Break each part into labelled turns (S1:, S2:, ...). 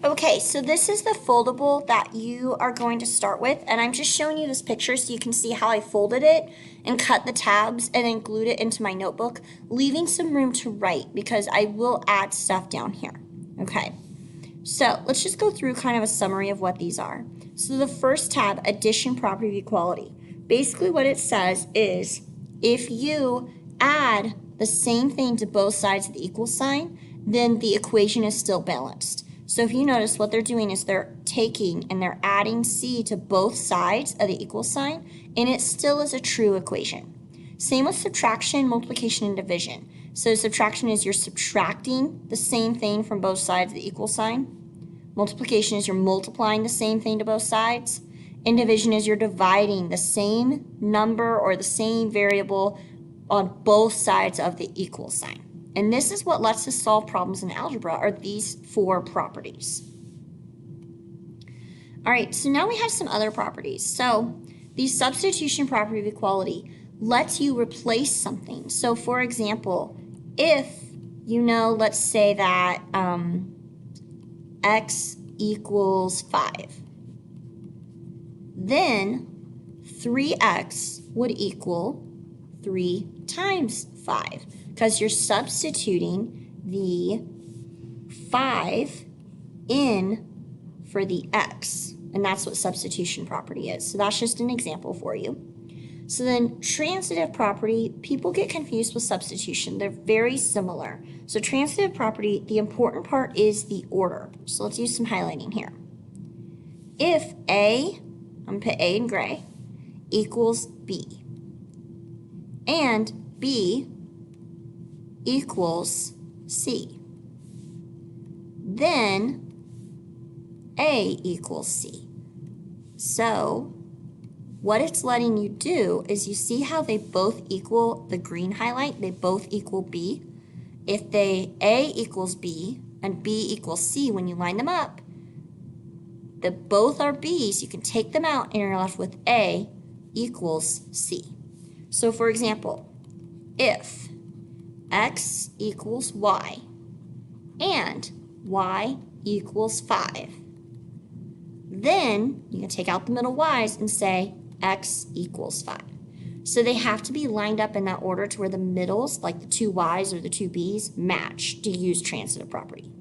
S1: Okay, so this is the foldable that you are going to start with, and I'm just showing you this picture so you can see how I folded it and cut the tabs and then glued it into my notebook, leaving some room to write because I will add stuff down here. Okay, so let's just go through kind of a summary of what these are. So the first tab, addition property of equality. Basically what it says is if you add the same thing to both sides of the equal sign, then the equation is still balanced. So if you notice, what they're doing is they're taking and they're adding C to both sides of the equal sign, and it still is a true equation. Same with subtraction, multiplication, and division. So subtraction is you're subtracting the same thing from both sides of the equal sign. Multiplication is you're multiplying the same thing to both sides. And division is you're dividing the same number or the same variable on both sides of the equal sign. And this is what lets us solve problems in algebra, are these four properties. All right, so now we have some other properties. So the substitution property of equality lets you replace something. So for example, if you know, let's say that x equals 5, then 3x would equal 3 times 5. Because you're substituting the 5 in for the x, and that's what substitution property is. So that's just an example for you. So then transitive property, people get confused with substitution. They're very similar. So transitive property, the important part is the order. So let's use some highlighting here. If A, I'm going to put A in gray, equals B, and B equals C, then A equals C. So what it's letting you do is you see how they both equal the green highlight, they both equal B. If A equals B and B equals C, when you line them up, both are B's, you can take them out and you're left with A equals C. So for example, if x equals y and y equals 5, then you can take out the middle y's and say x equals 5. So they have to be lined up in that order to where the middles, like the two y's or the two b's, match to use transitive property.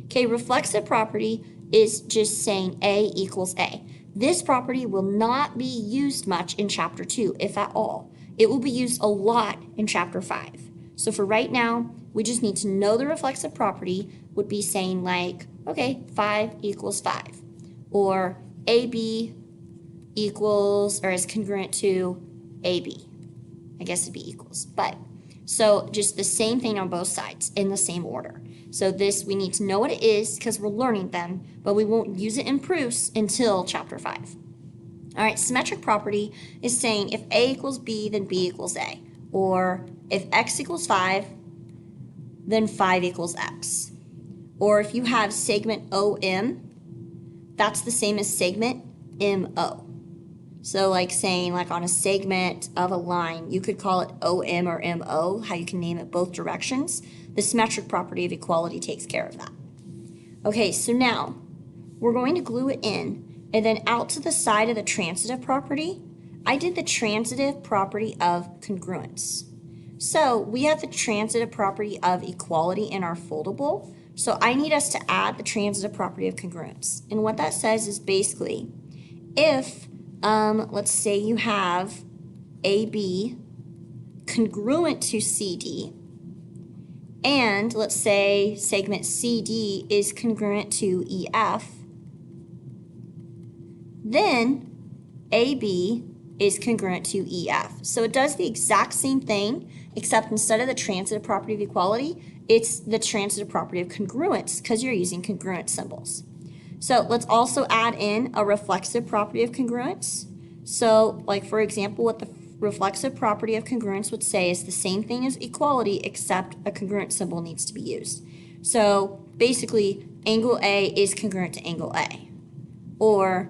S1: Okay, reflexive property is just saying A equals A. This property will not be used much in chapter 2, if at all. It will be used a lot in chapter 5. So for right now, we just need to know the reflexive property would be saying like, okay, 5 equals 5. Or AB equals, or is congruent to AB. I guess it'd be equals. But, so just the same thing on both sides in the same order. So this, we need to know what it is because we're learning them, but we won't use it in proofs until chapter 5. All right, symmetric property is saying if A equals B, then B equals A. Or if x equals 5, then 5 equals x. Or if you have segment OM, that's the same as segment MO. So like saying like on a segment of a line, you could call it OM or MO, how you can name it both directions. The symmetric property of equality takes care of that. Okay, so now we're going to glue it in, and then out to the side of the transitive property, I did the transitive property of congruence. So we have the transitive property of equality in our foldable. So I need us to add the transitive property of congruence. And what that says is basically, if, let's say you have AB congruent to CD, and let's say segment CD is congruent to EF, then AB is congruent to EF. So it does the exact same thing, except instead of the transitive property of equality, it's the transitive property of congruence because you're using congruent symbols. So let's also add in a reflexive property of congruence. So like for example, what the reflexive property of congruence would say is the same thing as equality except a congruent symbol needs to be used. So basically angle A is congruent to angle A, or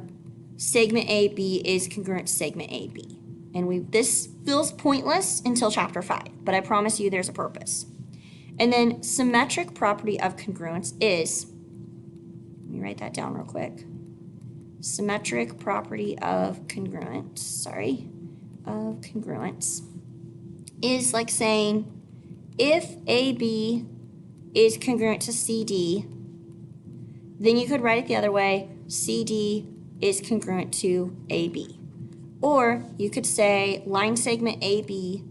S1: segment AB is congruent to segment AB. And this feels pointless until chapter 5, but I promise you there's a purpose. And then symmetric property of congruence is, let me write that down real quick. Symmetric property of congruence, of congruence is like saying if AB is congruent to CD, then you could write it the other way, CD is congruent to AB. Or you could say line segment AB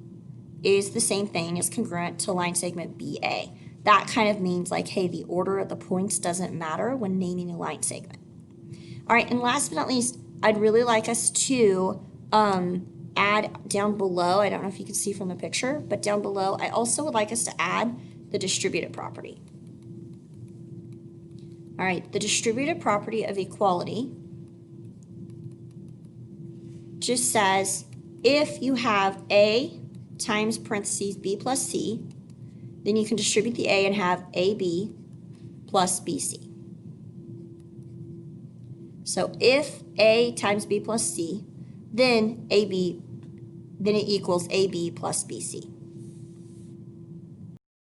S1: is the same thing as congruent to line segment BA. That kind of means like, hey, the order of the points doesn't matter when naming a line segment. All right, and last but not least, I'd really like us to add down below, I don't know if you can see from the picture, but down below, I also would like us to add the distributive property. All right, the distributive property of equality just says if you have A times parentheses B plus C, then you can distribute the A and have AB plus BC. So if A times B plus C, then it equals AB plus BC.